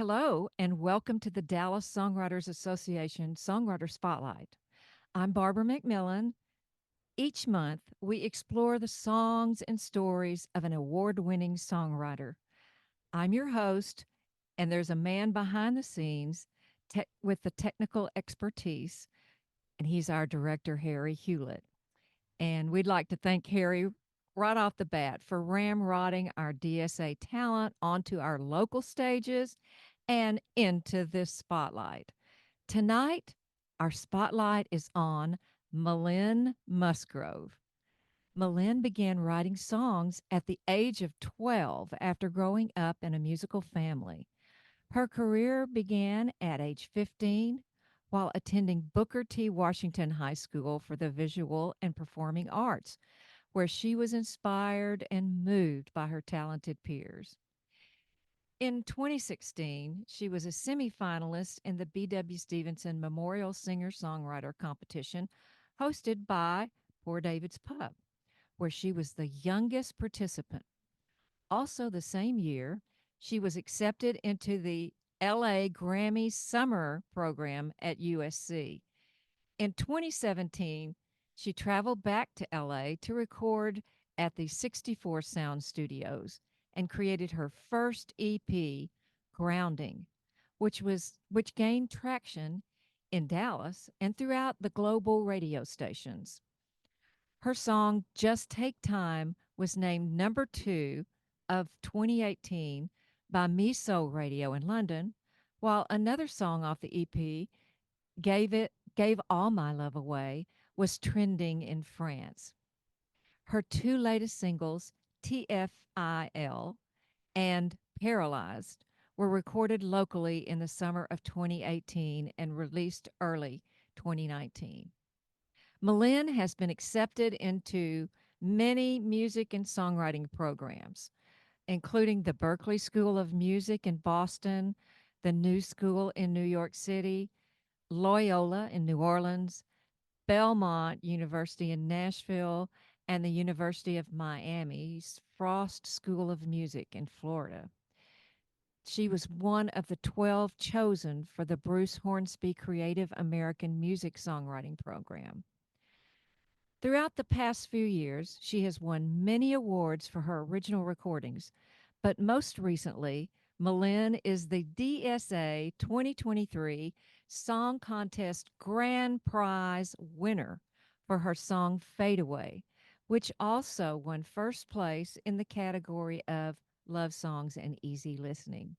Hello, and welcome to the Dallas Songwriters Association Songwriter Spotlight. I'm Barbara McMillen. Each month, we explore the songs and stories of an award winning songwriter. I'm your host, and there's a man behind the scenes with the technical expertise, and he's our director, Harry Hewlett. And we'd like to thank Harry right off the bat for ramrodding our DSA talent onto our local stages and into this spotlight. Tonight, our spotlight is on Malin Musgrove. Malin began writing songs at the age of 12 after growing up in a musical family. Her career began at age 15 while attending Booker T. Washington High School for the Visual and Performing Arts, where she was inspired and moved by her talented peers. In 2016, she was a semifinalist in the B.W. Stevenson Memorial Singer Songwriter Competition hosted by Poor David's Pub, where she was the youngest participant. Also, the same year, she was accepted into the LA Grammy Summer Program at USC. In 2017, she traveled back to LA to record at the 64 Sound Studios and created her first EP, Grounding, which gained traction in Dallas and throughout the global radio stations. Her song Just Take Time was named number 2 of 2018 by Miso Radio in London, while another song off the EP, Gave All My Love Away, was trending in France. Her two latest singles, T.F.I.L and Paralyzed, were recorded locally in the summer of 2018 and released early 2019. Malin has been accepted into many music and songwriting programs, including the Berklee School of Music in Boston, the New School in New York City, Loyola in New Orleans, Belmont University in Nashville, and the University of Miami's Frost School of Music in Florida. She was one of the 12 chosen for the Bruce Hornsby Creative American Music Songwriting Program. Throughout the past few years, she has won many awards for her original recordings, but most recently, Malin is the DSA 2023 Song Contest Grand Prize winner for her song Fade Away, which also won first place in the category of love songs and easy listening.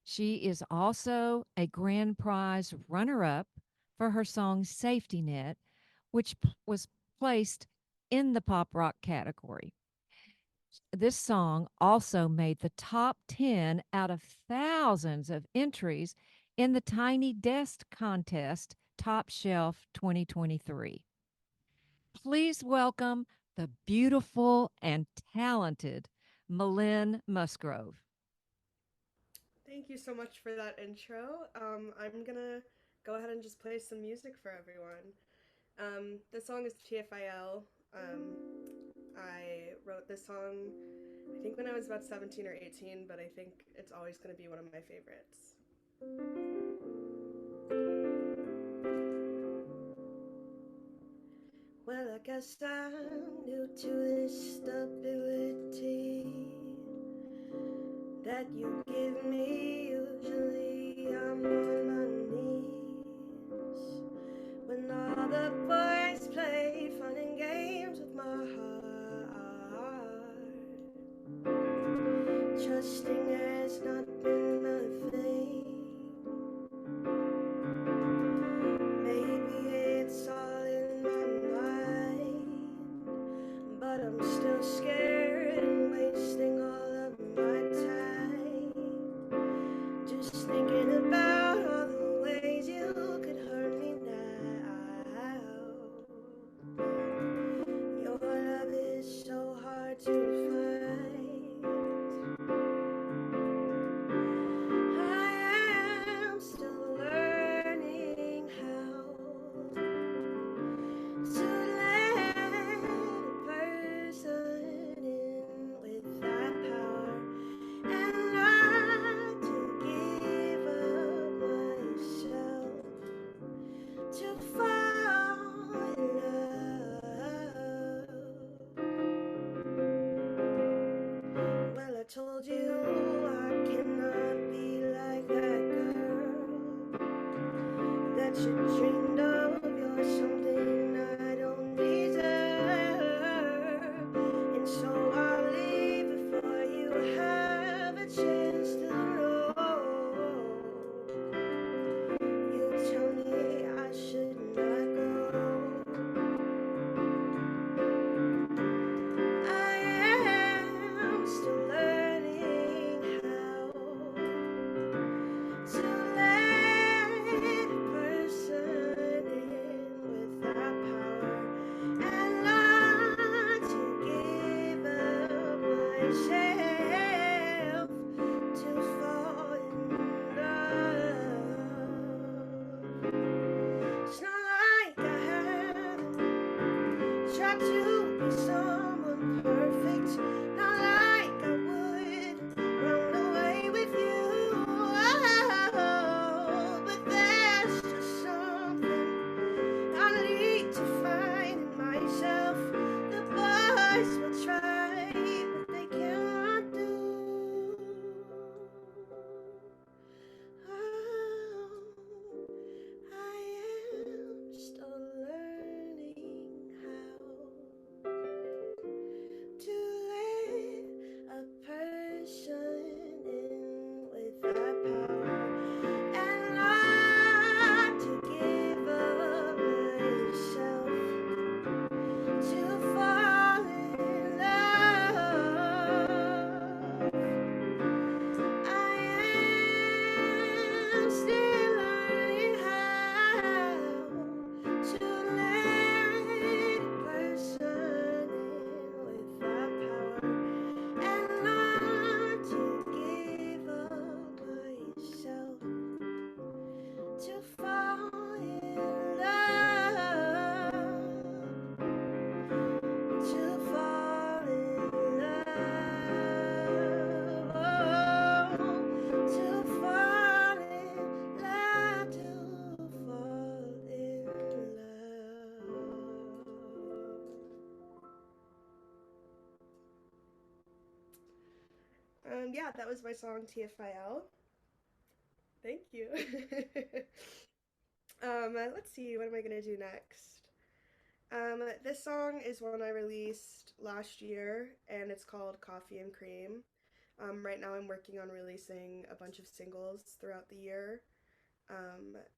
She is also a grand prize runner up for her song Safety Net, which was placed in the pop rock category. This song also made the top 10 out of thousands of entries in the Tiny Desk Contest Top Shelf 2023. Please welcome the beautiful and talented Malin Musgrove. Thank you so much for that intro. I'm gonna go ahead and just play some music for everyone. The song is T.F.I.L. I wrote this song, I think when I was about 17 or 18, but I think it's always gonna be one of my favorites. Well, I guess I'm new to this stability that you give me. Usually I'm on my knees when all the boys play fun and games with my heart. Trusting has not been my thing. Maybe it's all in my mind, but I'm still scared and wasting all of my time just thinking about all the ways you could hurt me now. Your love is so hard to find. I am still learning how to let a person you dreamed of. You're something I don't deserve, and so I'll leave before you have a chance to know. You tell me I should not go. I am still learning how to let a person in without power, and not to give up myself to fall in love. It's not like I haven't tried to be someone perfect, not like I would run away with you. Oh, but there's just something I need to find in myself. The boys will try, but they cannot do. Oh, I am still learning how to let a person in without power, and not to give up myself to fall in love. I am still learning how to let a person in without power, and not to give up myself to fall in love. To fall in love. Oh, to fall in love. To fall in love. Yeah, that was my song T.F.I.L. Thank you. Let's see, what am I gonna do next? This song is one I released last year, and it's called Coffee and Cream. Right now I'm working on releasing a bunch of singles throughout the year,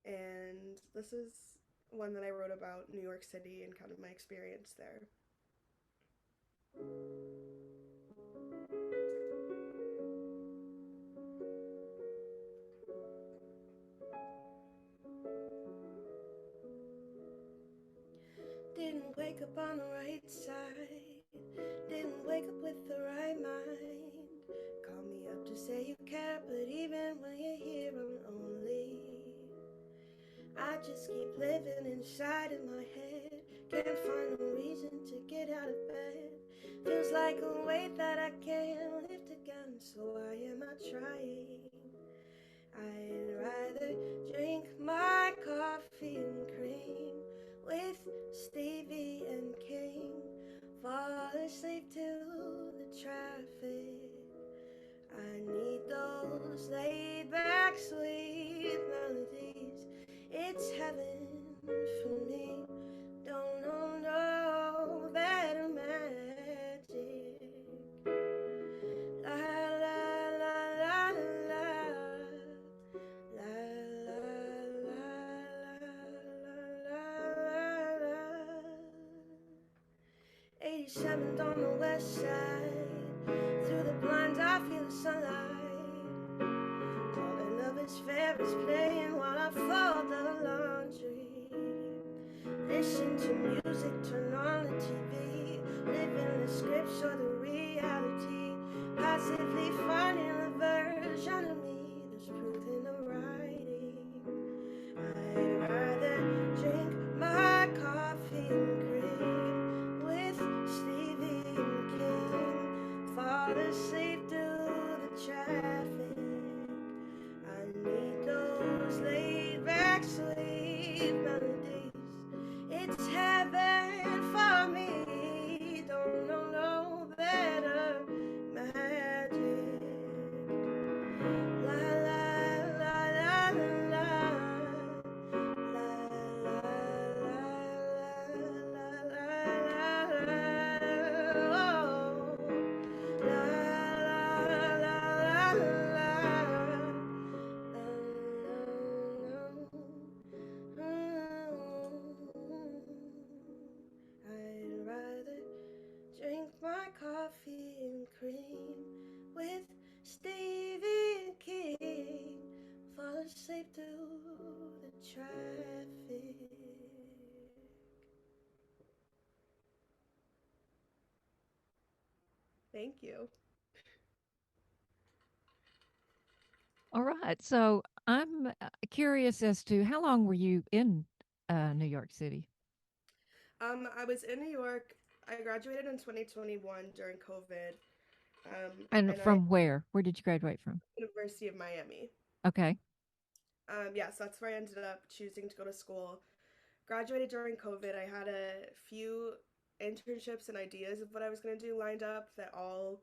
and this is one that I wrote about New York City and kind of my experience there. Didn't wake up on the right side, didn't wake up with the right mind. Call me up to say you care, but even when you're here I'm lonely. I just keep living inside of my head, can't find a reason to get out of bed. Feels like a weight that I can't lift again, so why am I trying? I'd rather drink my coffee and cream with Stevie and King, fall asleep to the traffic. I need those laid back sweet melodies. It's heaven for me. Don't know no better magic. La la la la la. La la la la la la. 87th on the west side. Through the blinds I feel the sunlight. All the love is fair is playing while I fold the laundry. Listen to music, turn on the TV. Live in the scripts or the reality. Passively finding the version of me that's proof in the writing. I'd rather drink my coffee and cream with Stevie and King, fall asleep through the traffic. I need those laid back sweet melodies. It's heaven for me. Don't know no better magic. La la la la la la. La coffee and cream with Stevie King. Fall asleep through the traffic. Thank you. All right. So I'm curious as to how long were you in New York City? I was in New York. I graduated in 2021 during COVID, And and I from where? Where did you graduate from? University of Miami. Okay. Yeah, so that's where I ended up choosing to go to school. Graduated during COVID. I had a few internships and ideas of what I was going to do lined up that all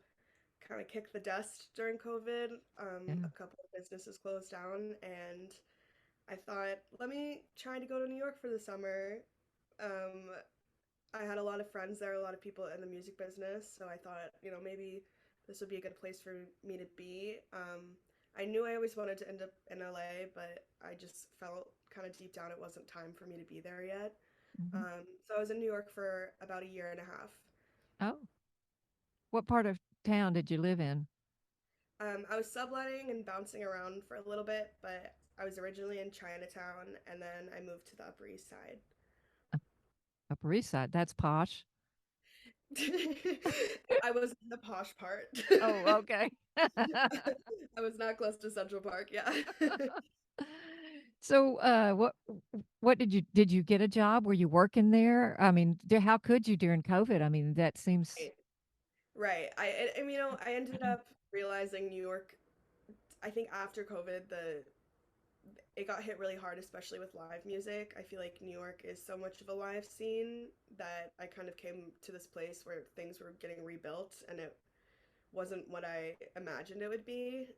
kind of kicked the dust during COVID. Yeah. A couple of businesses closed down, and I thought, let me try to go to New York for the summer. Um, I had a lot of friends there, a lot of people in the music business, so I thought, maybe this would be a good place for me to be. I knew I always wanted to end up in LA, but I just felt kind of deep down it wasn't time for me to be there yet. Hmm. So I was in New York for about a year and a half. Oh, what part of town did you live in? I was subletting and bouncing around for a little bit, but I was originally in Chinatown, and then I moved to the Upper East Side. Upper East Side. That's posh. I was in the posh part. Oh, okay. I was not close to Central Park, yeah. So, what did you get a job? Were you working there? I mean, how could you during COVID? I mean, that seems. Right. Right. I ended up realizing New York, I think after COVID, the it got hit really hard, especially with live music. I feel like New York is so much of a live scene that I kind of came to this place where things were getting rebuilt and it wasn't what I imagined it would be.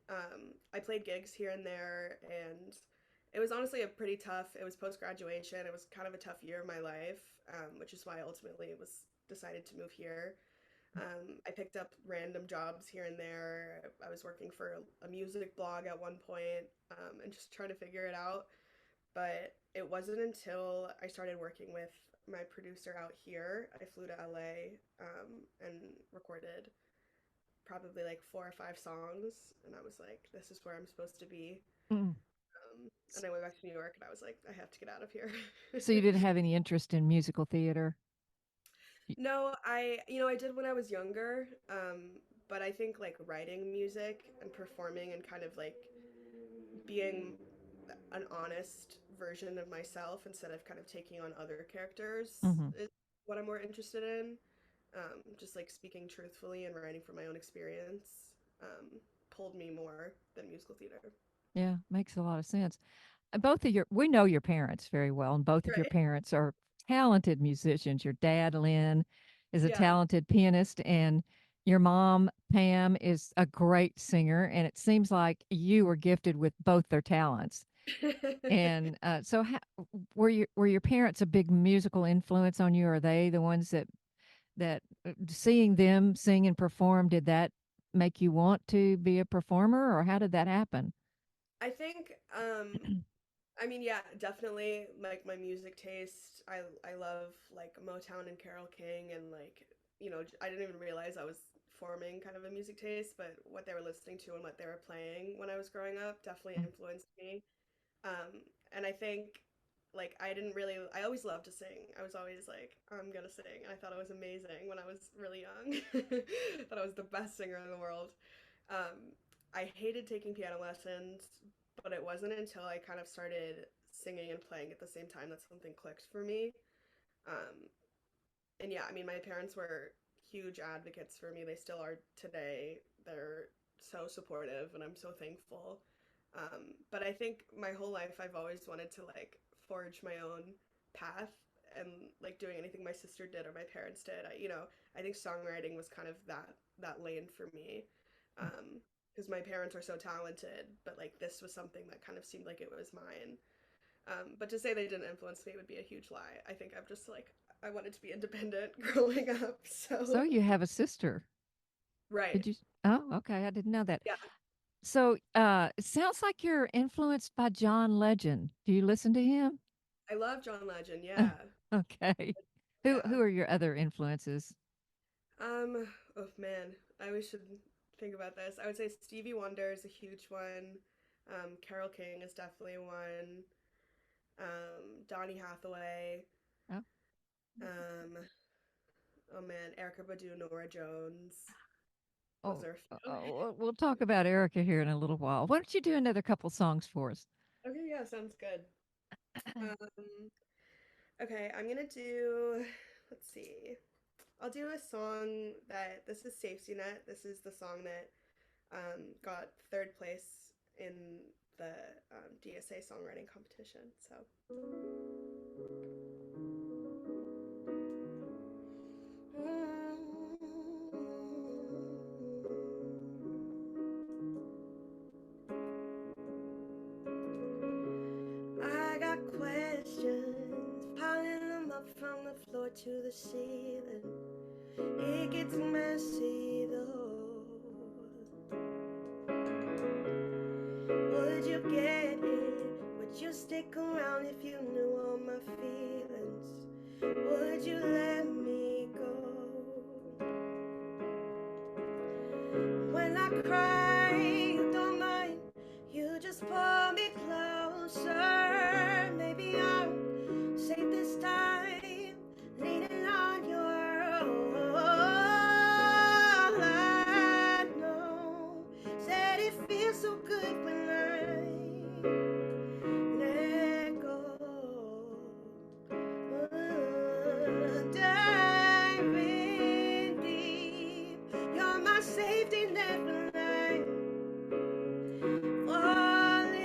I played gigs here and there, and it was honestly a pretty tough. It was post graduation. It was kind of a tough year of my life, which is why I ultimately was decided to move here. I picked up random jobs here and there. I was working for a music blog at one point, and just trying to figure it out. But it wasn't until I started working with my producer out here. I flew to LA, and recorded probably like 4 or 5 songs, and I was like, this is where I'm supposed to be. Mm. And I went back to New York, and I was like, I have to get out of here. So you didn't have any interest in musical theater? Y- No, I did when I was younger, but I think like writing music and performing and kind of like being an honest version of myself instead of kind of taking on other characters Mhm. is what I'm more interested in. Just like speaking truthfully and writing from my own experience pulled me more than musical theater. Yeah, makes a lot of sense. Both of we know your parents very well, and both of your Right. parents are talented musicians. Your dad, Lynn, is a Yeah. talented pianist, and your mom, Pam, is a great singer. And it seems like you were gifted with both their talents. And so, were your parents a big musical influence on you? Are they the ones that seeing them sing and perform, did that make you want to be a performer, or how did that happen? I think yeah, definitely like my music taste. I love like Motown and Carole King and like, I didn't even realize I was forming kind of a music taste, but what they were listening to and what they were playing when I was growing up definitely influenced me. And I think like I always loved to sing. I was always like, I'm gonna sing. And I thought it was amazing when I was really young. Thought I was the best singer in the world. Um, I hated taking piano lessons, but it wasn't until I kind of started singing and playing at the same time that something clicked for me. Um, and yeah, I mean, my parents were huge advocates for me. They still are today. They're so supportive, and I'm so thankful. But I think my whole life I've always wanted to like forge my own path and like doing anything my sister did or my parents did. I think songwriting was kind of that lane for me. Because my parents are so talented, but like this was something that kind of seemed like it was mine. But to say they didn't influence me would be a huge lie. I think I'm just like I wanted to be independent growing up. So So you have a sister. right, Did you? Oh, okay. I didn't know that. yeah, So, it sounds like you're influenced by John Legend. Do you listen to him? I love John Legend. Yeah, Okay. Who yeah. are your other influences? Oh man, I always should think about this. I would say Stevie Wonder is a huge one. Carole King is definitely one. Donny Hathaway. Oh, Um, oh man, Erica Badu, Nora Jones. Those oh, are a few. we'll talk about Erica here in a little while. Why don't you do another couple songs for us? Okay, yeah, sounds good. Um, okay, I'm gonna do, let's see. I'll do a song that, this is Safety Net. This is the song that got third place in the DSA songwriting competition. So. I got questions, piling them up from the floor to the ceiling. It gets messy though. Would you get it? Would you stick around if you knew all my feelings? Would you let me go? When I cry, you don't mind. You just pull me closer. Maybe I'm safe this time, leaning on your all I know. Said it feels so good when I let go. Dive in deep. You're my safety net when I'm falling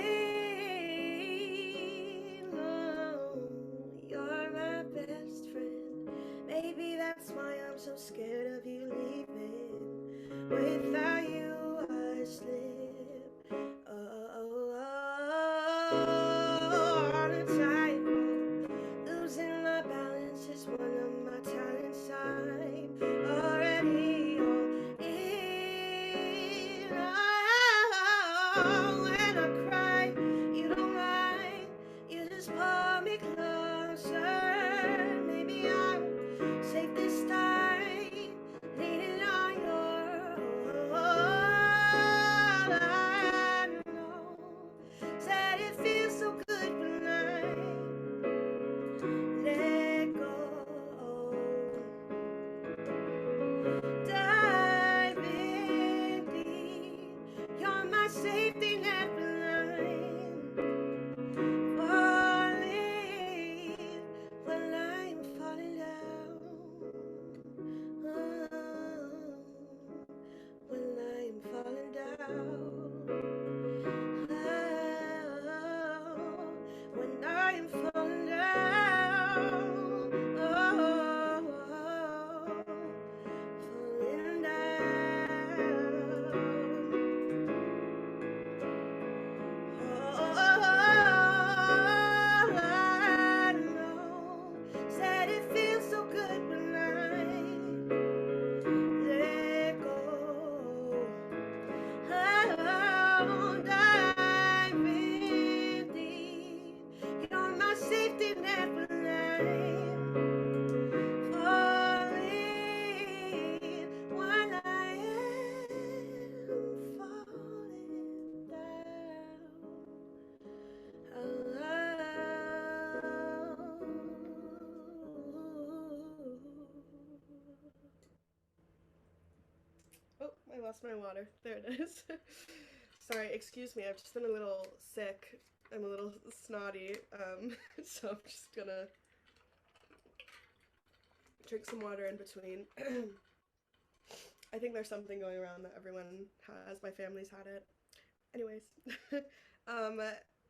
low. You're my best friend. Maybe that's why I'm so scared of you leaving. Without you, I slip. On a tightrope. Losing my balance is one of my talents. I'm already all in. Oh, when I cry, you don't mind. You just pull me closer. Maybe I'm safe this time, leaning on your all I know. Said it feels so good when I let go. Dive in deep. You're my safety net when I'm falling, when I'm falling down. Oh, when I'm falling down. Oh, when I'm falling down. Oh, falling down. Oh, I know. Said it feels so good when I let go. Oh, dive in deep. You're my safety net when I'm falling, while I am falling down. Oh, I lost my water. There it is. Sorry, excuse me. I've just been a little sick. I'm a little snotty. So I'm just gonna drink some water in between. I think there's something going around that everyone has. My family's had it. Anyways,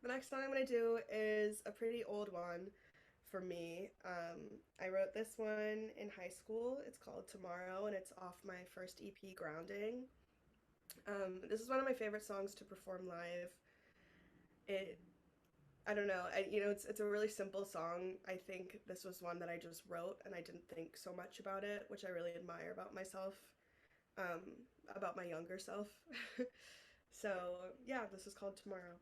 the next song I'm gonna do is a pretty old one for me. I wrote this one in high school. It's called Tomorrow, and it's off my first EP, Grounding. This is one of my favorite songs to perform live. It, I don't know, it's a really simple song. I think this was one that I just wrote, and I didn't think so much about it, which I really admire about myself, um, about my younger self. So yeah, this is called Tomorrow.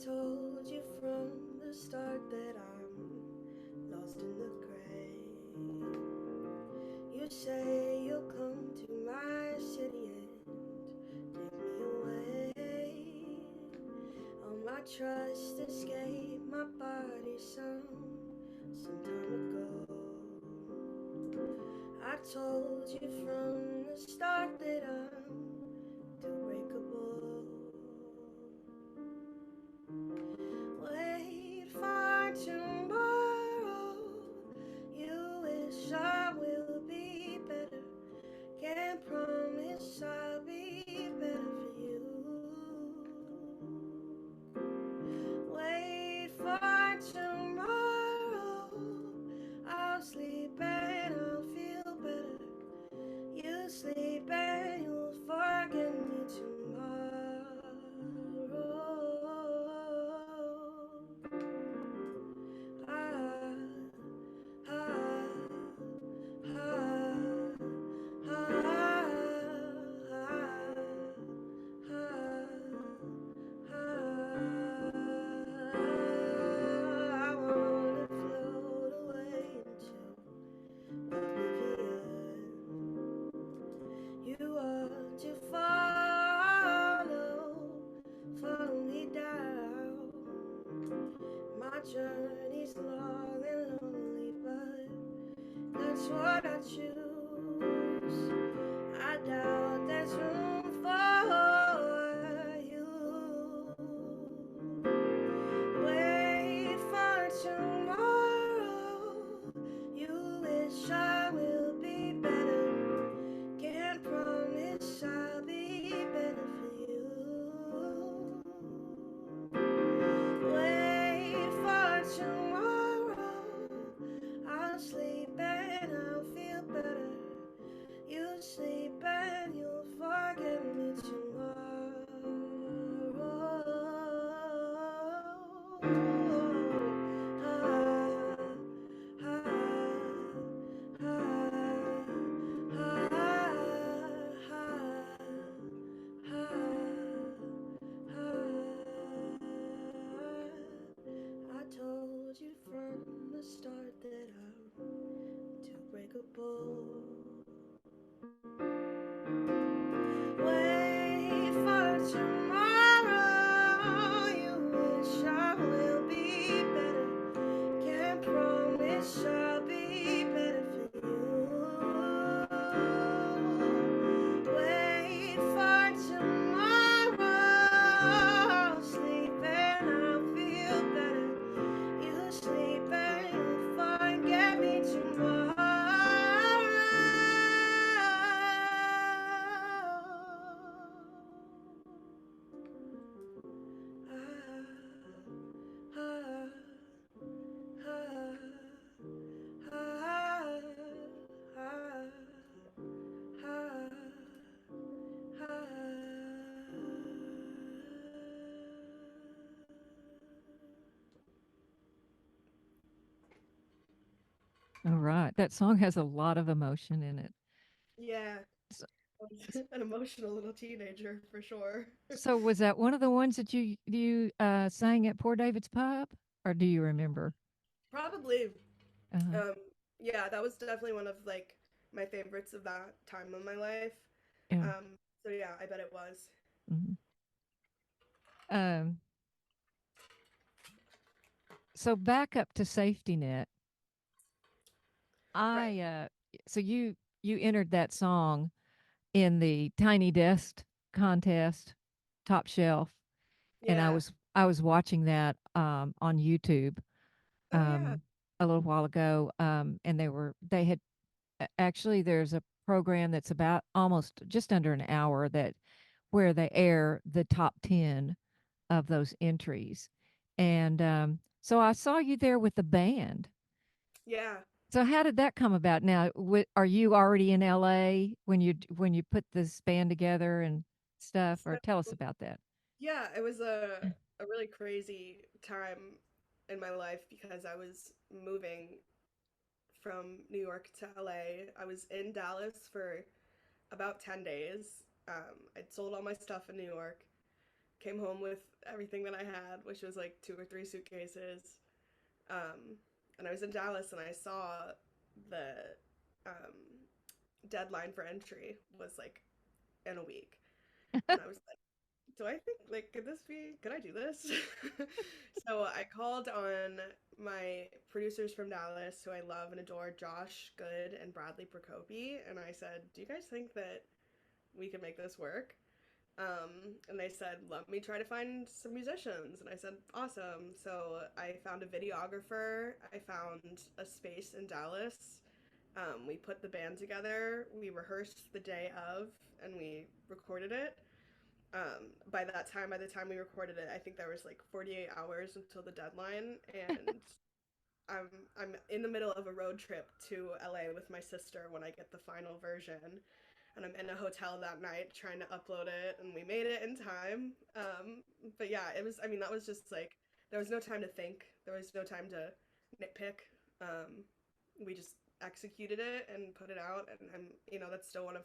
told you from the start that I'm lost in the gray. You say you'll come to my city and take me away. All my trust escaped my body some time ago. I told you from the start that I'm too breakable. Wait for tomorrow. You wish I will be better. Can't promise I'll be better for you. Wait for tomorrow. I'll sleep and I'll feel better. You sleep and you'll forget me tomorrow. Ah, ah, ah, I wanna float away into oblivion. You want to follow me down. My journey's long and lonely, but that's what I choose. I doubt there's room for you. Wait for tomorrow. You wish I will be better. Can't promise I'll be better for you. Wait for tomorrow. I'll sleep and I'll feel better. You sleep and you'll forget me tomorrow. I told you from the start that I'm too breakable. Wait for tomorrow. You wish I will be better. Can't promise I'll be better for you. Wait for tomorrow. I'll sleep and I'll feel better. You sleep and you'll forget me tomorrow. All right. That song has a lot of emotion in it. Yeah, So, I was an emotional little teenager for sure. so was that one of the ones that you sang at Poor David's Pub, or do you remember? Probably. Uh, Um, yeah, that was definitely one of like my favorites of that time of my life. yeah. Um, so yeah, I bet it was. Mhm. Um, so back up to Safety Net. Right. I so you entered that song in the Tiny Desk contest, Top Shelf, and I Yeah. was I was watching that on YouTube Oh yeah. a little while ago, and they had actually there's a program that's about almost just under an hour that where they air the top 10 of those entries, and so I saw you there with the band. Yeah. So how did that come about? Now, are you already in LA when you put this band together and stuff, or So tell us about that? yeah, it was a really crazy time in my life because I was moving from New York to LA. I was in Dallas for about 10 days. I'd sold all my stuff in New York, came home with everything that I had, which was like 2 or 3 suitcases. Um, and I was in Dallas and I saw the um, deadline for entry was like in a week. And I was like, do I think like could I do this? So I called on my producers from Dallas who I love and adore, Josh Good and Bradley Procopi, and I said, do you guys think that we can make this work? And they said, let me try to find some musicians. And I said, awesome. So I found a videographer. I found a space in Dallas. We put the band together. We rehearsed the day of, and we recorded it. By the time we recorded it, I think there was like 48 hours until the deadline, and I'm I'm in the middle of a road trip to LA with my sister when I get the final version, and I'm in a hotel that night trying to upload it, and we made it in time. But yeah, it was. I mean, that was just like there was no time to think. There was no time to nitpick. We just executed it and put it out, and that's still one of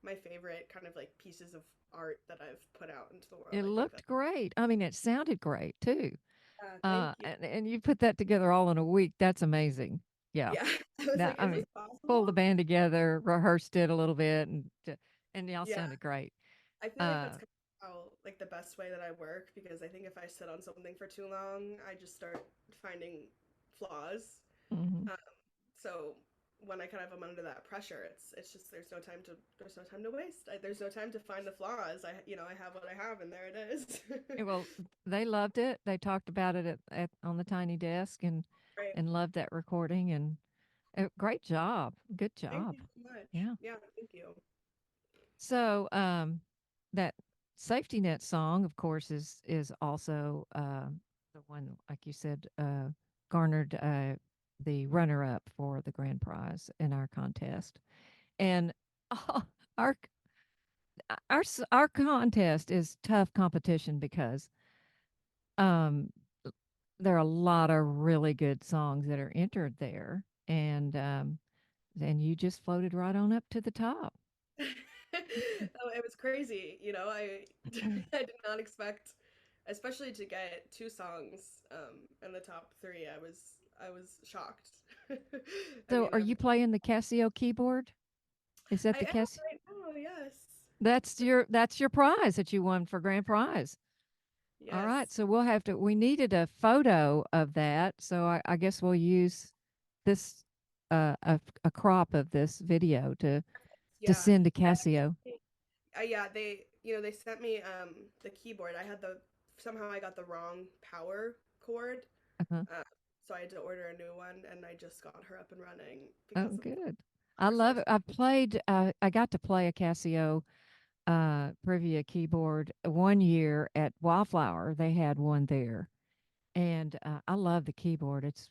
my favorite kind of like pieces of art that I've put out into the world. It I think that. looked great. I mean, it sounded great too. Thank you. And you put that together all in a week. That's amazing. Yeah. Yeah, I was Now, like, I is this mean, pulled the possible? band together, rehearsed it a little bit, and y'all Yeah, sounded great. I feel like Uh, that's kind of how like the best way that I work because I think if I sit on something for too long, I just start finding flaws. mhm. Um, so when I kind of am under that pressure, it's just there's no time to waste. There's no time to find the flaws. I have what I have, and there it is. Well, they loved it. They talked about it at on the tiny desk Great. and loved that recording and great job. Good Thank job. you so much. Yeah. Yeah, thank you. So, that safety net song, of course, is also the one, like you said, garnered the runner up for the grand prize in our contest. And our our contest is tough competition because um, there are a lot of really good songs that are entered there, and you just floated right on up to the top. Oh, it was crazy. I did not expect, especially to get two songs in the top three. I was shocked. I So, mean, are you playing the Casio keyboard? Is that I the am Casio? right now. Yes. That's your prize that you won for grand prize. All Yes. right, so we needed a photo of that, so I guess we'll use this a crop of this video to Yeah. send to I Casio. actually, yeah, they sent me the keyboard. Somehow I got the wrong power cord. Uh-huh. Uh, so I had to order a new one, and I just got her up and running Oh, because of the good. I power love source. it. I got to play a Casio Privia keyboard 1 year at Wildflower. They had one there, and I love the keyboard. It's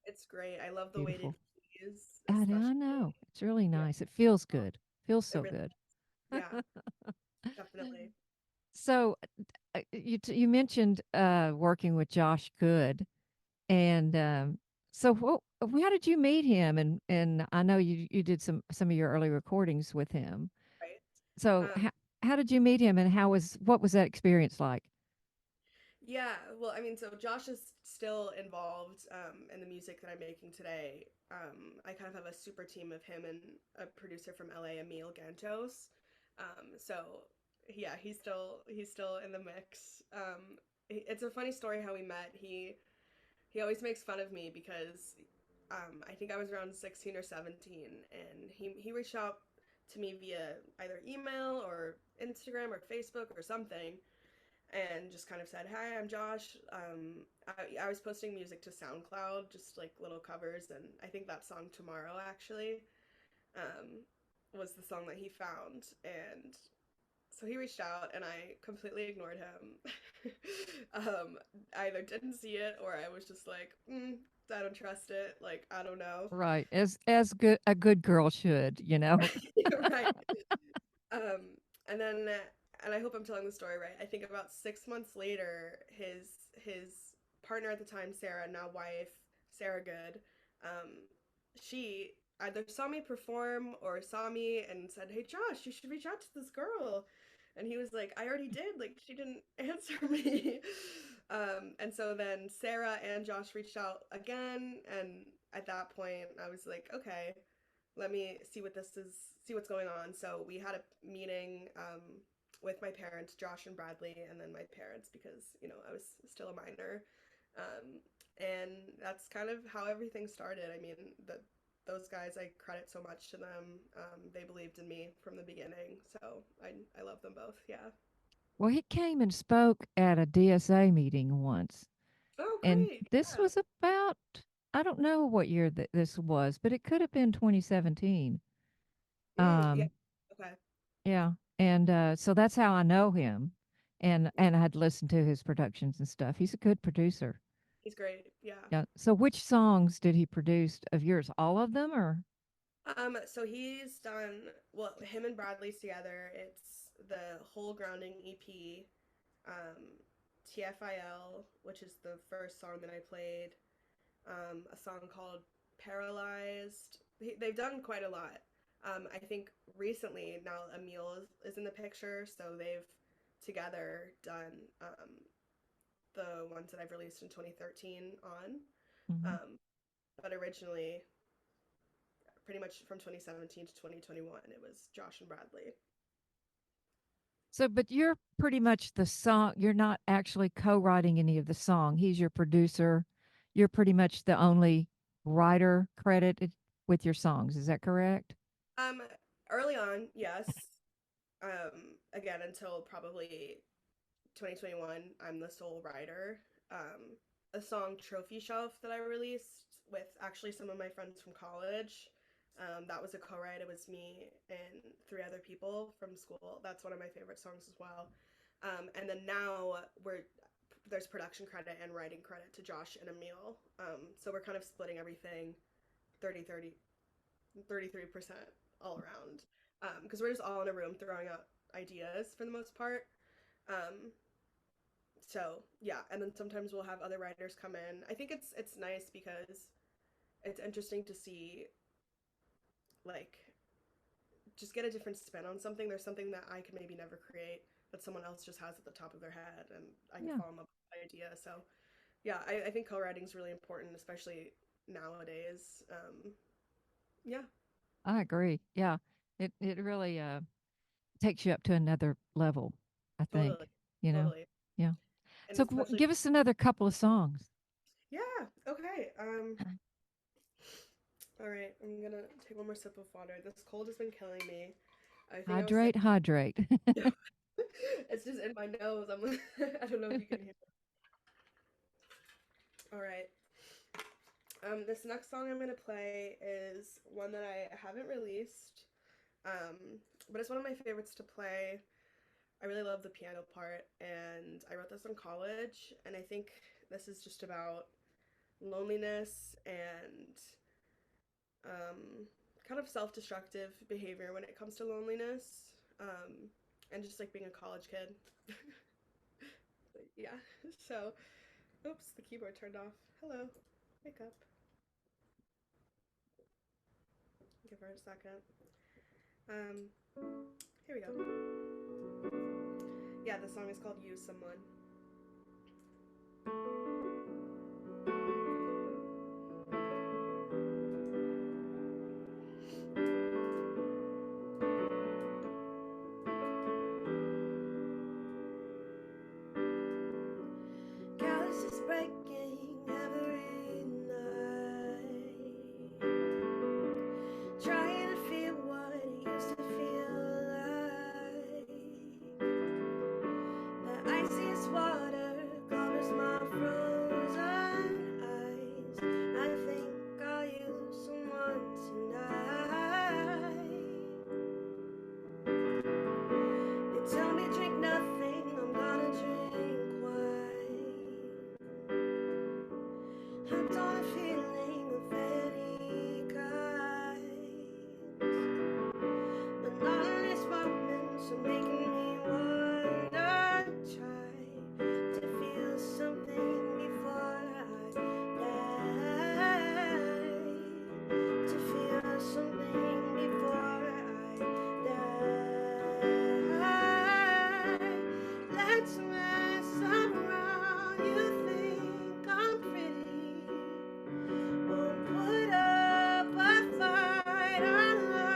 It's great. I love the weighted beautiful. keys, I especially. know. It's really Yeah, nice. It feels good. Feels it so really, good. yeah, definitely. So you mentioned working with Josh Good, and so how did you meet him? And I know you did some of your early recordings with him. Right. So how did you meet him, and what was that experience like? Yeah, well, I mean, so Josh is still involved in the music that I'm making today. I kind of have a super team of him and a producer from LA, Emil Gantos. So yeah, he's still in the mix. It's a funny story how we met. He always makes fun of me because I think I was around 16 or 17, and he reached out to me via either email or Instagram or Facebook or something, and just kind of said, "Hi, I'm Josh. I was posting music to SoundCloud, just like little covers, and I think that song Tomorrow actually um, was the song that he found, and so he reached out, and I completely ignored him. I either didn't see it or I was just like, I don't trust it. Like, I don't know. Right, as good a good girl should, you know. Right. Um, and then, and I hope I'm telling the story right. I think about 6 months later, his partner at the time, Sarah, now wife, Sarah Good, um, she either saw me perform or saw me and said, "Hey, Josh, you should reach out to this girl." And he was like, I already did. Like, she didn't answer me. And so then Sarah and Josh reached out again. And at that point, I was like, okay, let me see what this is, see what's going on. So we had a meeting with my parents, Josh and Bradley, and then my parents because, you know, I was still a minor. Um, and that's kind of how everything started. I mean, those guys, I credit so much to them. They believed in me from the beginning, so I love them both. Yeah. Well, he came and spoke at a DSA meeting once, Oh, and great. this was about, I don't know what year this was, but it could have been 2017. Yeah. Yeah. Um, Okay. yeah, and so that's how I know him, and I had listened to his productions and stuff. He's a good producer. He's great. Yeah. Yeah. So which songs did he produce of yours? All of them, or? So he's done, well, him and Bradley's together. It's the whole grounding EP, um, T.F.I.L, which is the first song that I played. A song called Paralyzed. They've done quite a lot. I think recently now Emil is in the picture, so they've together done the ones that I've released in 2013 on. Mhm. Um, but originally, pretty much from 2017 to 2021, it was Josh and Bradley. So, but you're pretty much the song. You're not actually co-writing any of the song. He's your producer. You're pretty much the only writer credited with your songs. Is that correct? Um, Early on, yes. Again, until probably 2021, I'm the sole writer. A song Trophy Shelf that I released with actually some of my friends from college. That was a co-write. It was me and three other people from school. That's one of my favorite songs as well. And then now there's production credit and writing credit to Josh and Emil. So we're kind of splitting everything 30-30, 33% all around. Because we're just all in a room throwing out ideas for the most part. Um, so yeah, and then sometimes we'll have other writers come in. I think it's nice because it's interesting to see like just get a different spin on something. There's something that I could maybe never create that someone else just has at the top of their head, and I can Yeah, fall in love with the idea. So yeah, I think co-writing is really important, especially nowadays. Yeah, I agree. Yeah, it really takes you up to another level. I think. totally, You know. totally, Yeah. and So especially give us another couple of songs. yeah. Okay. All right. I'm gonna take one more sip of water. This cold has been killing me. I think I was sick. Hydrate, hydrate. It's just in my nose. I'm like, I don't know if you can hear. All right. This next song I'm gonna play is one that I haven't released, but it's one of my favorites to play. I really love the piano part, and I wrote this in college, and I think this is just about loneliness and um, kind of self-destructive behavior when it comes to loneliness, and just like being a college kid. Yeah. So, oops, the keyboard turned off. Hello, wake up. Give her a second. Um, Here we go. Yeah, the song is called "Use Someone." Calluses breaking every night, trying to feel what it used to feel like. The iciest water covers my front.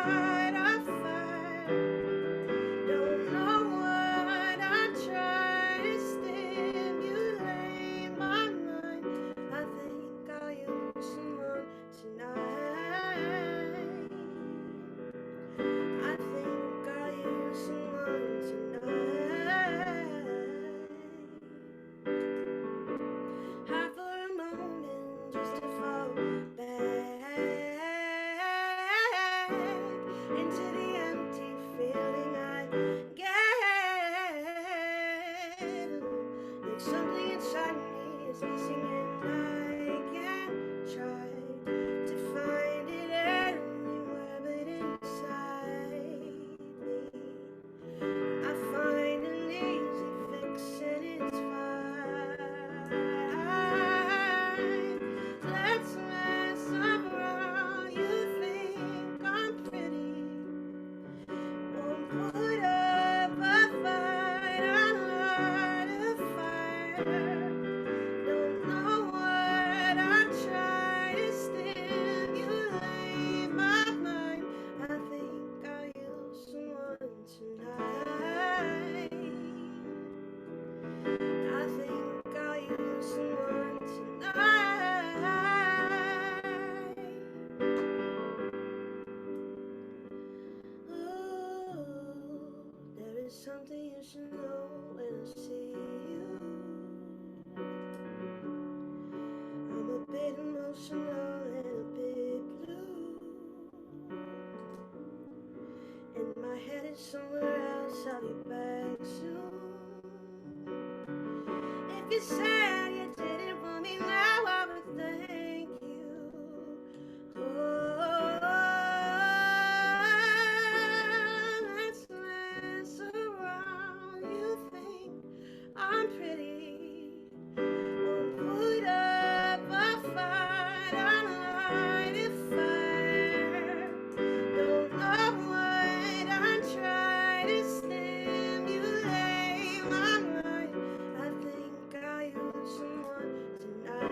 light a fire. Don't know what I try to stimulate my mind. I think I'll use someone tonight. I think I'll use someone tonight. Half for a moment just to fall back into the empty feeling I get. Like something inside me is missing and I can't try to find it anywhere but inside me. I find an easy fix and it's fine. Let's mess around. You think I'm pretty? Won't put up a fight. I'll light a fire. Don't know what I try to stimulate my mind. I think I'll use someone tonight. I think I'll use someone tonight. Ooh, there is something you should know when I see you. I'm a bit emotional and a bit blue. And my head is somewhere else, I'll be back soon. If you said you didn't want me now, I would thank you. Oh, let's mess around. You think I'm pretty? Won't put up a fight. I'll light a fire. Don't know what I try to stimulate my mind. I think I'll use someone tonight.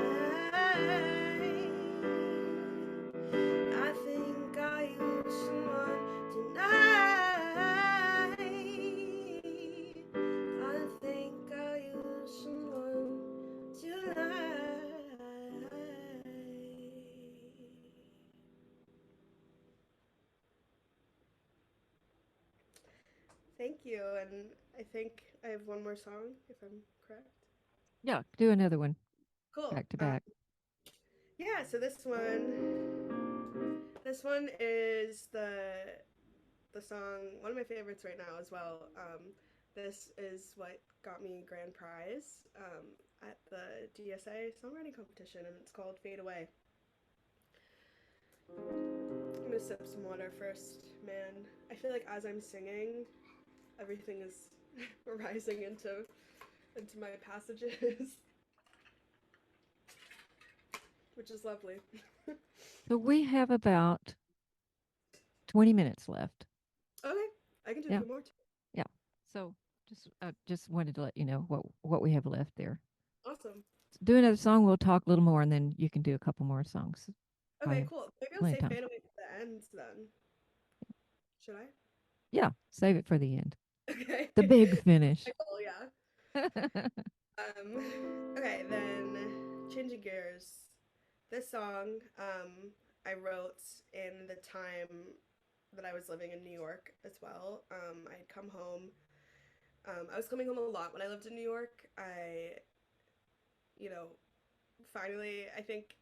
I think I'll use someone tonight. I think I'll use someone tonight. Thank you, and I think I have one more song, if I'm correct. Yeah, do another one Cool. back to back. Yeah, so this one is the song, one of my favorites right now as well. This is what got me grand prize at the DSA Songwriting Competition, and it's called Fade Away. I'm gonna sip some water first, man. I feel like as I'm singing, everything is rising into my passages, which is lovely. So we have about 20 minutes left. Okay, I can do a Yeah. few more too. Yeah. So just wanted to let you know what we have left there. Awesome. Do another song. We'll talk a little more, and then you can do a couple more songs. Okay, cool. Maybe I'll Plenty say of time. Fade Away at the end then. Should I? Yeah, save it for the end. Okay. The big finish. Cool, yeah. Okay, then changing gears. This song I wrote in the time that I was living in New York as well. I'd come home. I was coming home a lot when I lived in New York. You know, finally, I think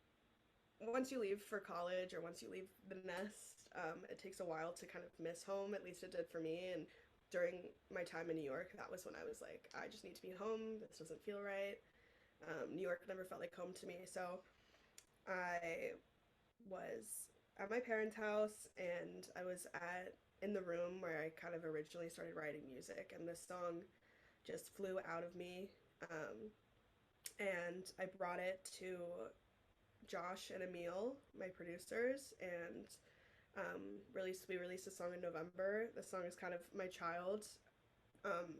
once you leave for college or once you leave the nest, it takes a while to kind of miss home. At least it did for me. And during my time in New York, that was when I was like, I just need to be home. This doesn't feel right. New York never felt like home to me. So I was at my parents' house and I was in the room where I kind of originally started writing music, and this song just flew out of me. And I brought it to Josh and Emil, my producers, and we released a song in November. The song is kind of my child.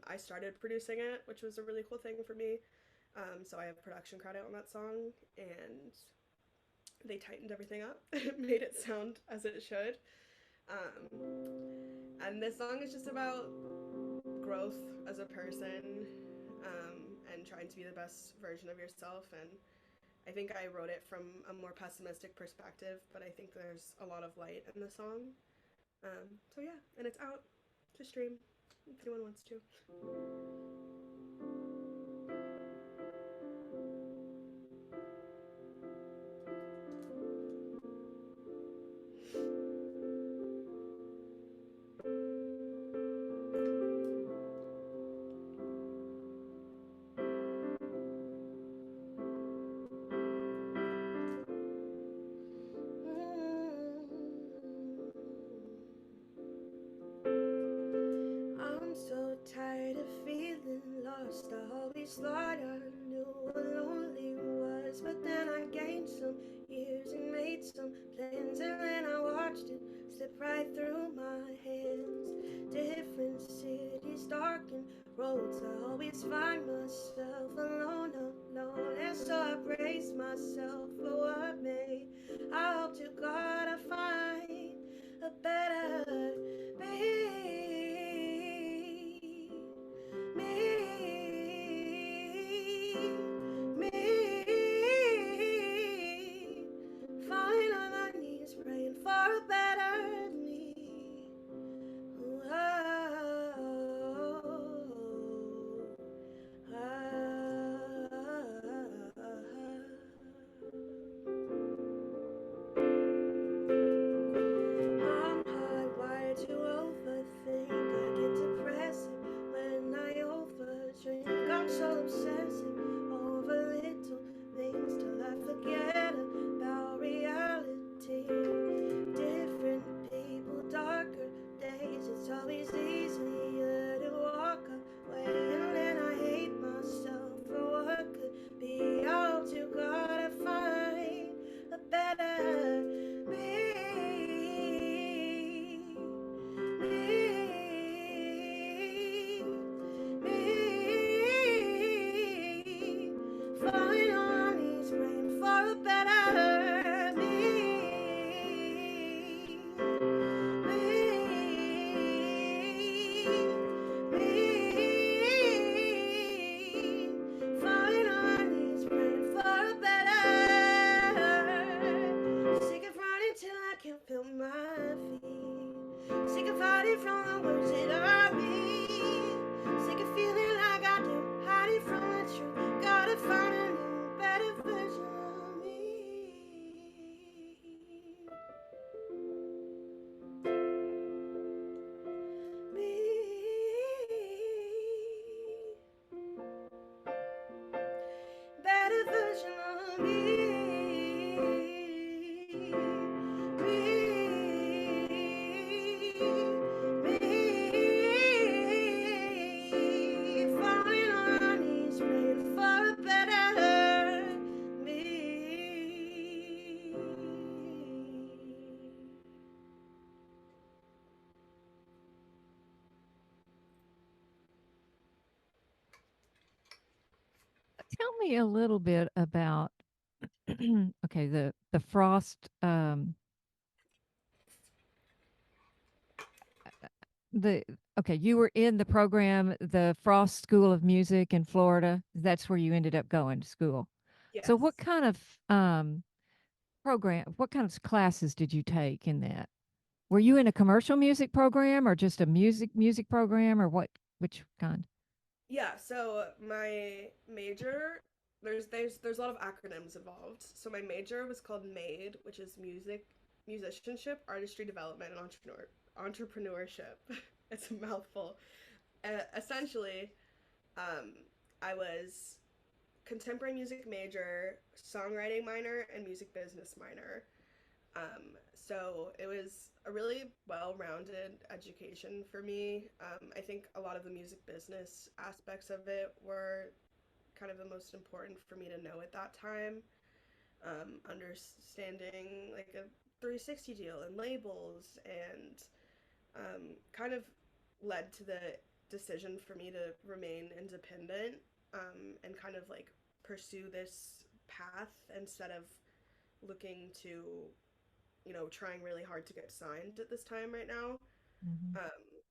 I started producing it, which was a really cool thing for me. So I have production credit on that song, and they tightened everything up, made it sound as it should. And this song is just about growth as a person, and trying to be the best version of yourself. And I think I wrote it from a more pessimistic perspective, but I think there's a lot of light in the song. So yeah, and it's out to stream if anyone wants to. I'm so tired of feeling lost. I always thought I knew what lonely was, but then I gained some years and made some plans, and then I watched it slip right through my hands. Different cities, darkened roads. I always find myself alone, and so I brace myself for what may. I hope to God I find a better falling on my knees, praying for a better me. I'm hardwired to overthink. I get depressed when I overdrink. I'm so obsessive over little things till I forget about reality. Different people, darker days. It's always easier to walk away, and then I hate myself for what could be. I hope to God I find a better me. Falling on knees, praying for a better falling on knees, praying for a better. Sick of running till I can't feel my feet. Sick of hiding from the words that I read. Sick of feeling like I do, hiding from the truth. Gotta find a new, better version of me. Better version of me. Falling on our knees, praying for a better me. Tell me a little bit about okay, the Frost the okay, you were in the program, the Frost School of Music in Florida. That's where you ended up going to school. So Yes. what kind of what kind of classes did you take in that? Were you in a commercial music program or just a music program, or what, which kind? Yeah, so my major, there's a lot of acronyms involved. So my major was called MADE, which is musicianship, artistry development, and entrepreneurship. It's a mouthful. Essentially, um, I was contemporary music major, songwriting minor, and music business minor. So it was a really well-rounded education for me. I think a lot of the music business aspects of it were kind of the most important for me to know at that time. Understanding like a 360 deal and labels, and kind of led to the decision for me to remain independent, and kind of like pursue this path instead of looking to trying really hard to get signed at this time right now. Mhm. Um,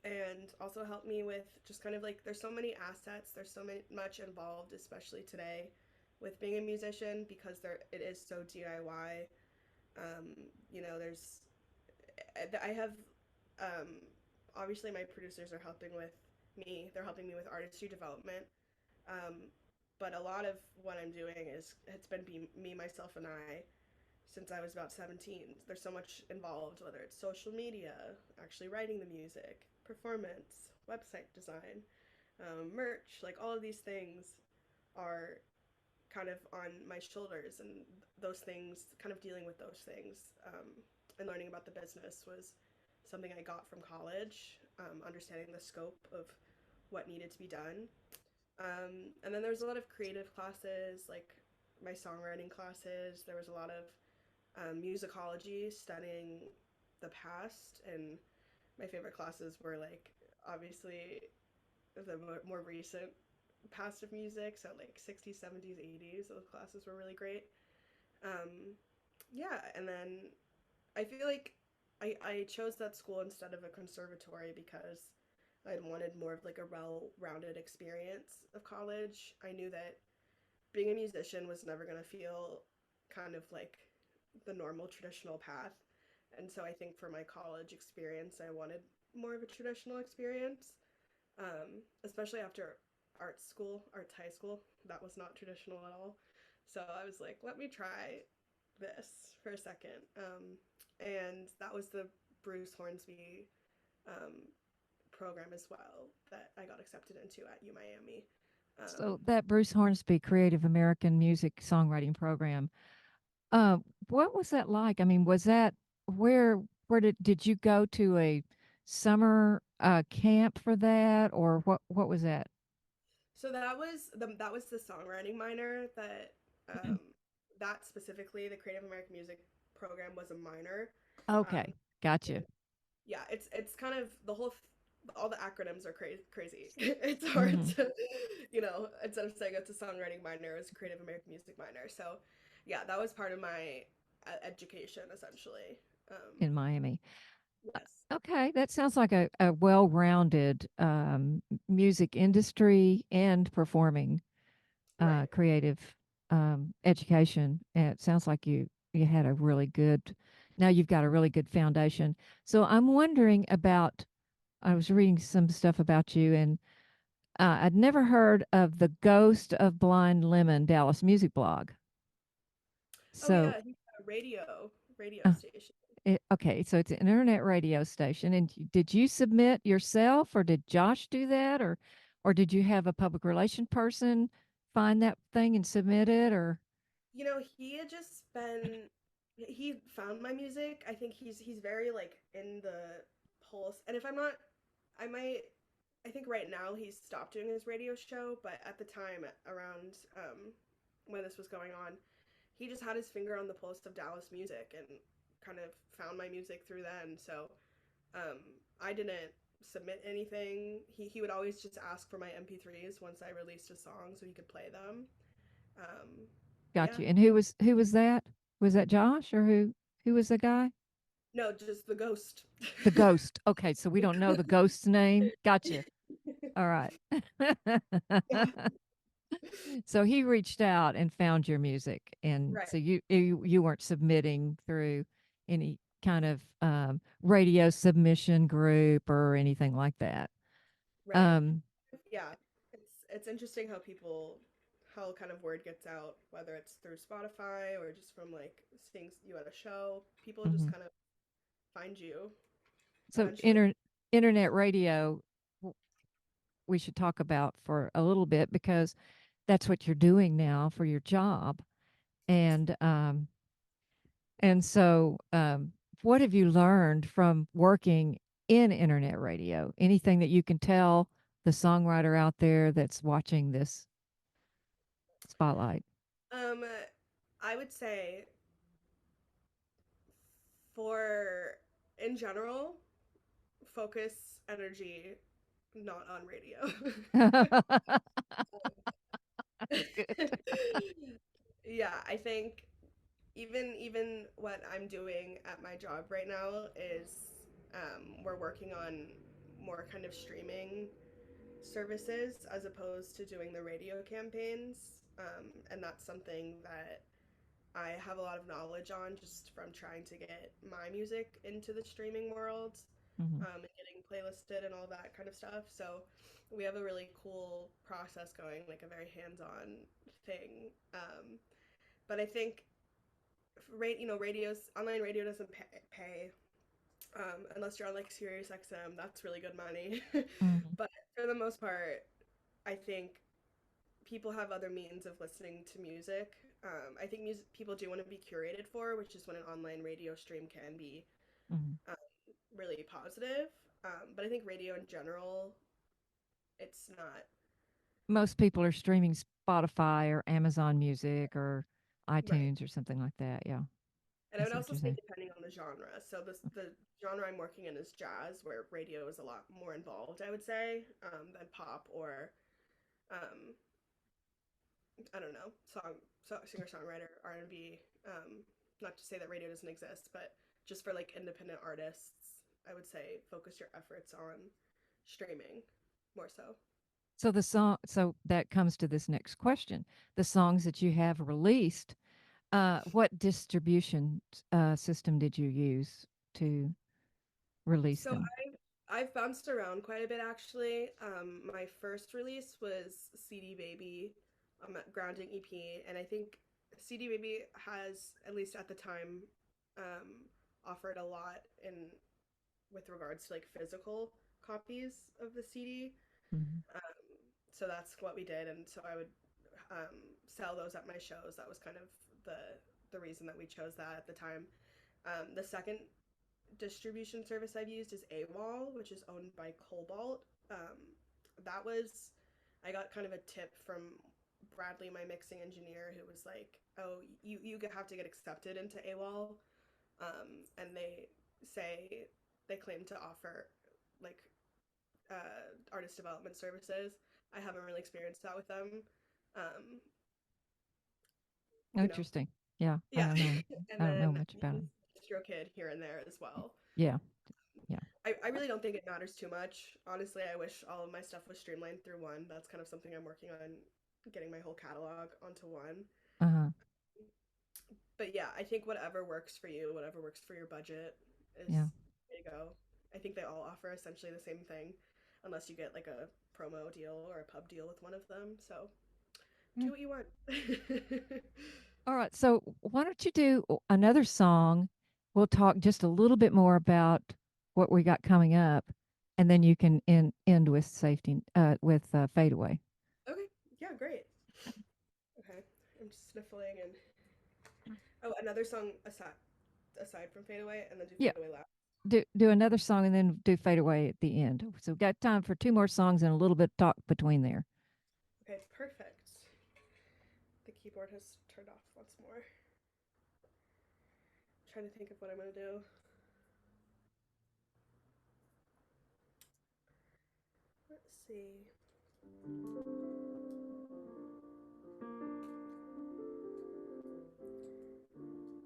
and also helped me with just kind of like there's so many assets, there's so much involved, especially today with being a musician because it is so DIY. Um, there's I have um, obviously my producers are helping with me. They're helping me with artistry development. Um, but a lot of what I'm doing it's been me, myself, and I since I was about 17. There's so much involved, whether it's social media, actually writing the music, performance, website design, merch, like all of these things are kind of on my shoulders, and those things, kind of dealing with those things, and learning about the business was something I got from college, understanding the scope of what needed to be done. And then there was a lot of creative classes, like my songwriting classes. There was a lot of musicology, studying the past, and my favorite classes were like obviously the more recent past of music, so like 60s, 70s, 80s. Those classes were really great. Um, yeah, and then I feel like I chose that school instead of a conservatory because I wanted more of like a well-rounded experience of college. I knew that being a musician was never going to feel kind of like the normal traditional path. And so I think for my college experience, I wanted more of a traditional experience, especially after art school, arts high school. That was not traditional at all. So I was like, let me try this for a second. And that was the Bruce Hornsby um, program as well that I got accepted into at U Miami. So Um, that Bruce Hornsby Creative American Music Songwriting Program, uh, what was that like? I mean, was that where did you go to a summer camp for that, or what was that? so that was the songwriting minor that specifically the Creative American Music program was a minor. Um, Okay, gotcha. and yeah, it's kind of all the acronyms are crazy. It's hard Hmm. to, instead of saying it's a songwriting minor, it's a Creative American Music minor. So, yeah, that was part of my education essentially. Um, In Miami. yes, Okay, that sounds like a well-rounded music industry and performing right. creative education. And it sounds like you had a really good. Now you've got a really good foundation. So I'm wondering about. I was reading some stuff about you, and I'd never heard of the Ghost of Blind Lemon Dallas music blog. Oh So, yeah, he's a radio uh, station. okay, so it's an internet radio station, and did you submit yourself, or did Josh do that, or did you have a public relation person find that thing and submit it, or He had just been he found my music. I think he's very like in the pulse. And if I'm not I might I think right now he's stopped doing his radio show, but at the time around when this was going on, he just had his finger on the pulse of Dallas music and kind of found my music through then. So, um I didn't submit anything. He would always just ask for my MP3s once I released a song so he could play them. Um but got yeah, you? And who was that? Was that Josh, or who was the guy? no, just the ghost. The ghost. Okay, so we don't know the ghost's name. Gotcha. All right. Yeah, So he reached out and found your music, and right, so you weren't submitting through any kind of radio submission group or anything like that. right. Um, Yeah, it's interesting how kind of word gets out, whether it's through Spotify or just from like seeing you at a show. People just mhm. kind of find you So eventually. internet radio, we should talk about for a little bit because that's what you're doing now for your job, and what have you learned from working in internet radio? Anything that you can tell the songwriter out there that's watching this spotlight? Um, I would say for in general, focus energy not on radio. Good. Yeah, I think even what I'm doing at my job right now is we're working on more kind of streaming services as opposed to doing the radio campaigns. And that's something that I have a lot of knowledge on just from trying to get my music into the streaming world, Hmm. and getting playlisted and all that kind of stuff. So we have a really cool process going, like a very hands-on thing. But I think, radio's online radio doesn't pay unless you're on like Sirius XM. That's really good money. Hmm. But for the most part, I think people have other means of listening to music. I think people do want to be curated for, which is when an online radio stream can be Hmm. um, really positive. But I think radio in general, it's not. Most people are streaming Spotify or Amazon Music or Right. iTunes or something like that. Yeah, And I I would see what also you're say saying. depending on the genre. So the genre I'm working in is jazz, where radio is a lot more involved, I would say, than pop or um, I don't know, singer songwriter R&B. Not to say that radio doesn't exist, but just for like independent artists, I would say focus your efforts on streaming more so. So that comes to this next question. The songs that you have released, what distribution system did you use to release So them? I've bounced around quite a bit actually. My first release was CD Baby, Grounding EP, and I think CD Baby has, at least at the time, um, offered a lot in with regards to like physical copies of the CD. Mhm. Um, so that's what we did, and so I would sell those at my shows. That was kind of the reason that we chose that at the time. The second distribution service I've used is AWOL, which is owned by Cobalt. That was I got kind of a tip from Bradley, my mixing engineer, who was like, "Oh, you have to get accepted into AWOL," and they claim to offer like artist development services. I haven't really experienced that with them. Um, you know, Interesting. Yeah, I yeah. don't know. And I don't know then much about use them. DistroKid here and there as well. Yeah, yeah. I really don't think it matters too much. Honestly, I wish all of my stuff was streamlined through one. That's kind of something I'm working on, getting my whole catalog onto one. Uh huh. But yeah, I think whatever works for you, whatever works for your budget is Yeah. the way to go. I think they all offer essentially the same thing, unless you get like a promo deal or a pub deal with one of them. So Yeah. do what you want. All right. So why don't you do another song? We'll talk just a little bit more about what we got coming up, and then you can end with safety with fade away. Okay, yeah, great. Okay, I'm just sniffling and oh, another song aside from Fade Away, and then do Yeah. Fade Away last. Do another song and then do fade away at the end. So we've got time for two more songs and a little bit of talk between there. Okay, perfect. The keyboard has turned off once more. I'm trying to think of what I'm gonna do. Let's see.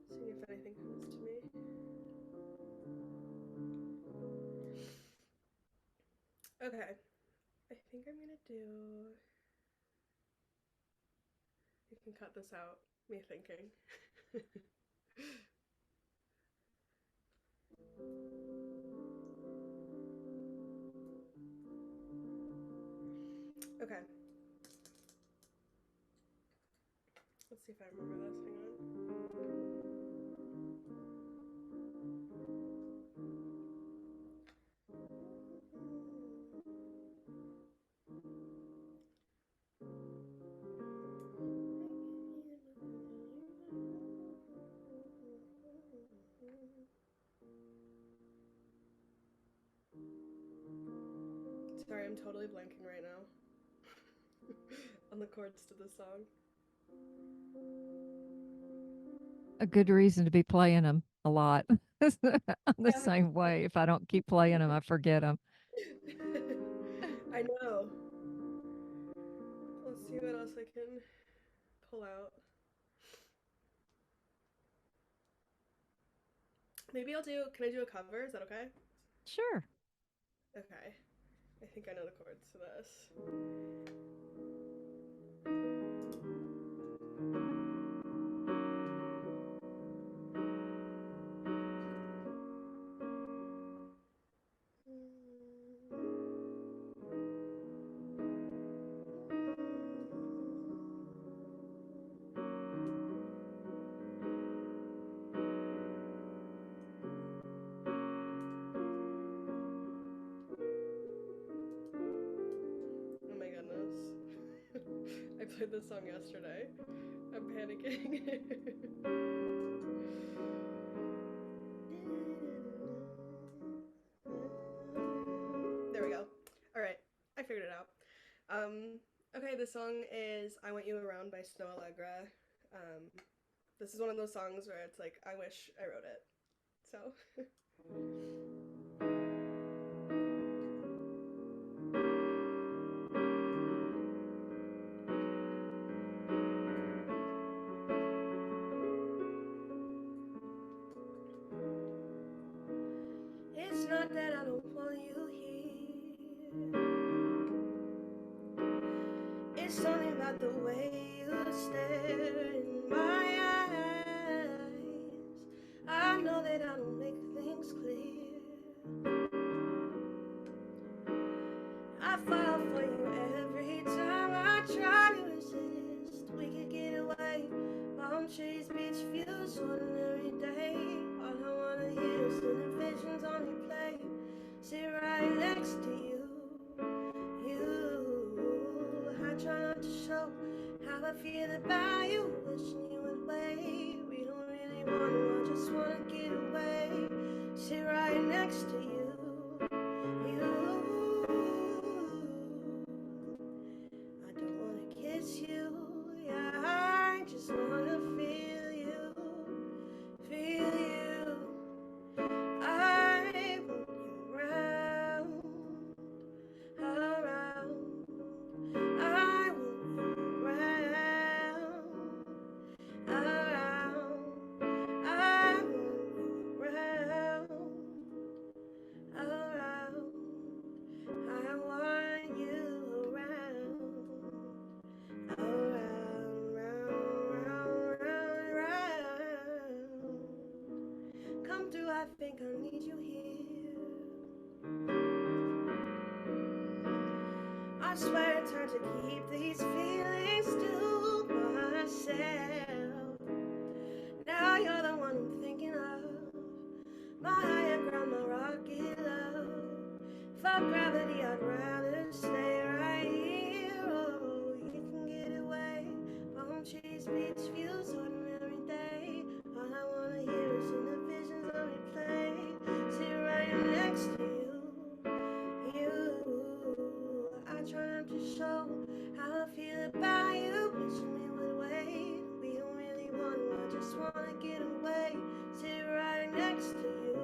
Seeing if anything comes to me. Okay, I think I'm gonna do. You can cut this out. Me thinking. Okay, let's see if I remember this. Hang on. Sorry, I'm totally blanking right now on the chords to this song. A good reason to be playing them a lot. I'm the Yeah. same way. If I don't keep playing them, I forget them. I know. Let's see what else I can pull out. Maybe I'll do. Can I do a cover? Is that okay? Sure. Okay. I think I know the chords to this. Oh my goodness. I played this song yesterday. I'm panicking. There we go. All right, I figured it out. Okay, this song is "I Want You Around" by Snow Allegra. Um, this is one of those songs where it's like I wish I wrote it. So it's not that I don't want you here. It's only about the way you stare in my eyes. I know that I don't make things clear. I fall for you every time I try to resist. We could get away. Palm trees, beach views, ordinary day. All I wanna hear is the visions on replay. Sit right next to you. I try not to show how I feel about you. Wishing you would wait. We don't really want to, I just wanna get away. Sit right next to you. I don't wanna kiss you. Yeah, I just wanna feel you. Feel you. I want you around. Around. I want you around, around. I want you around, around. I want you around, around, round, round, round. Come through, I think I need you here. I swear it's hard to keep these feelings to myself. Now you're the one I'm thinking of. My higher ground, my rocket love. Fuck gravity, I'd rather stay right here. Oh, you can get away. Palm trees, beach views, ordinary day. All I wanna hear is in the visions on replay. Sit right next to you. I try not to show how I feel about you. Wishing we would wait. We don't really want to, I just wanna get away. Sit right next to you.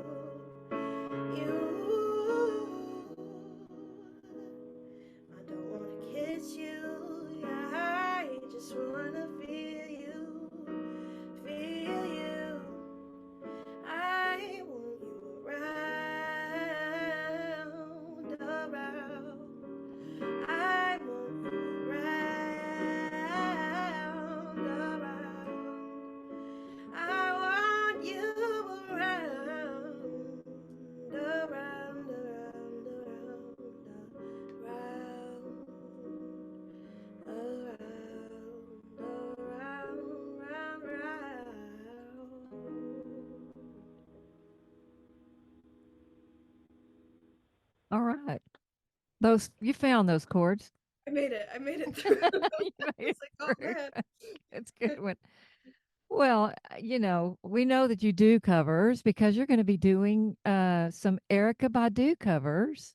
I don't wanna kiss you. Yeah, I just wanna feel you. Feel you. I want you around, around. I want you around, around. I want you around, around, around, around, around, around, around. All right. Those you found those chords. I made it. I made it through. You I made was it like, oh through. man. It's a good one. Well, we know that you do covers because you're going to be doing some Erica Badu covers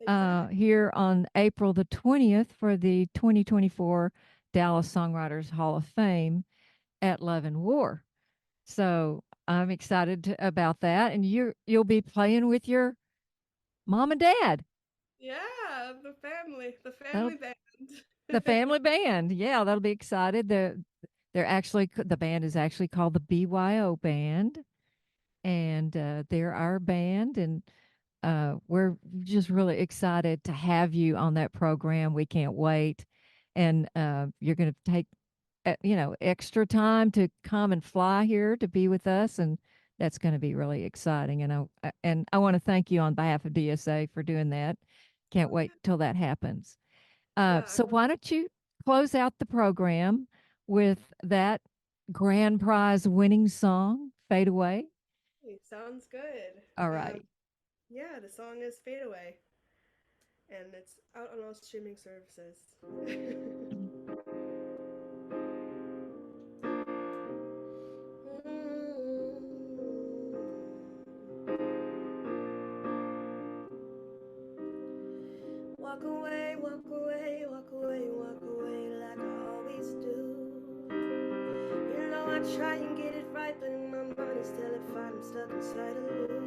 Exactly. here on April the 20th for the 2024 Dallas Songwriters Hall of Fame at Love and War. So I'm excited about that, and you'll be playing with your mom and dad. Yeah, the That'll family band. the family band. Yeah, that'll be excited. The band is actually called the BYO Band, and they're our band, and we're just really excited to have you on that program. We can't wait, and you're going to take extra time to come and fly here to be with us, and that's going to be really exciting. And I want to thank you on behalf of DSA for doing that. Can't Oh wait yeah, till that happens. yeah. So why don't you close out the program with that grand prize winning song, Fade Away? Sounds good. All right. Yeah, the song is Fade Away, and it's out on all streaming services. Walk away, walk away, walk away, walk away like I always do. You know I try and get it right, but in my mind it's terrified. I'm stuck inside a loop.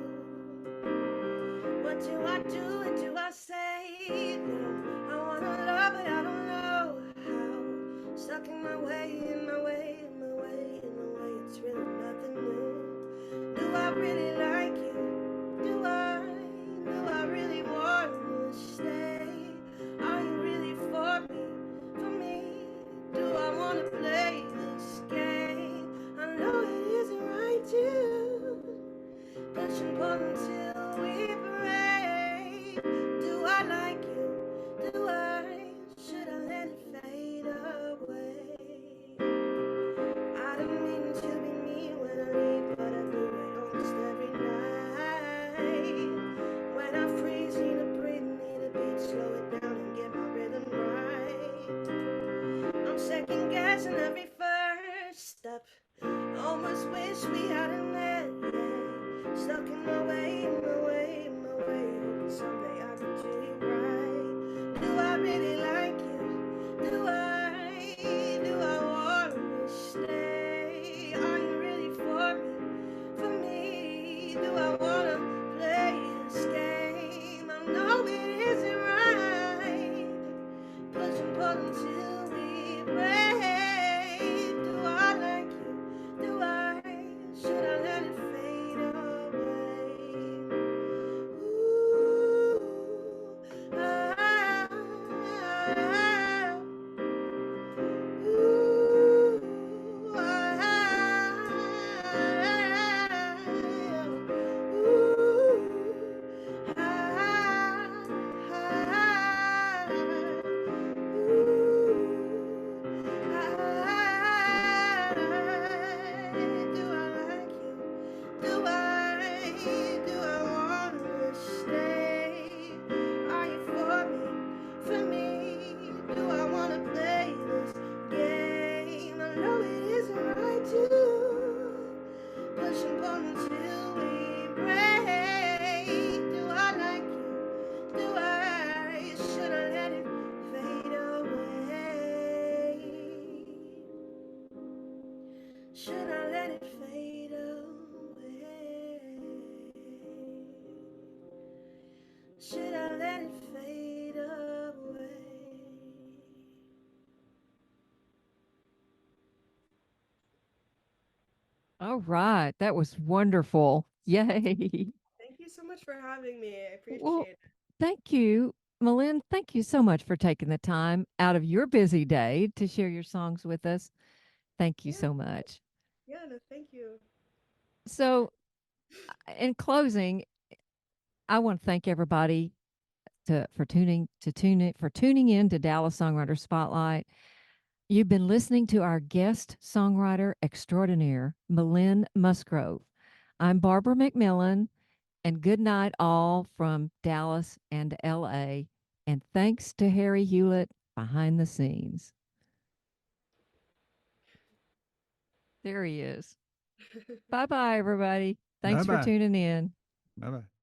What do I do? What do I say? No, I wanna love, but I don't know how. Stuck in my way, in my way, in my way, in my way. It's really nothing new. Do I really like you? Do I? Do I really want to stay? Are you really for me? For me? Do I wanna play this game? I know it isn't right to push and pull until we break. Do I like you? Do I? Should I let it fade away? I don't mean to be mean when I leave, but I do it almost every night. When I freeze, need a breathe, need a beat, slow it down and get my rhythm right. I'm second guessing every first step. Almost wish we hadn't met yet. Stuck in my way, in my way, in my way. Hoping someday I could do you right. Do I really like you? Do I? Do I want to stay? Are you really for me? For me? Do I wanna play this game? I know it isn't right. Push and pull until we break. Do I like you? Do I? Should I let it fade away? Ooh, ah, ah, ooh, ah, ooh, ah, do I like you? Do I? Do I wanna stay? Are you for me? For me? Do I wanna play this game? I know it isn't right to push and pull until we break. Do I like you? Do I? Should I let it fade away? Should I let it fade away? Should I let it fade away? All right. That was wonderful. Yay. Thank you so much for having me. I Well, appreciate it. thank you, Malin. Thank you so much for taking the time out of your busy day to share your songs with us. Thank you Yeah, so much. yeah, no, thank you. So, in closing, I want to thank everybody for tuning in to Dallas Songwriter Spotlight. You've been listening to our guest songwriter extraordinaire, Malin Musgrove. I'm Barbara McMillen, and good night all from Dallas and LA. And thanks to Harry Hewlett behind the scenes. There he is. Bye bye, everybody. Bye Thanks for bye. tuning in. Bye bye.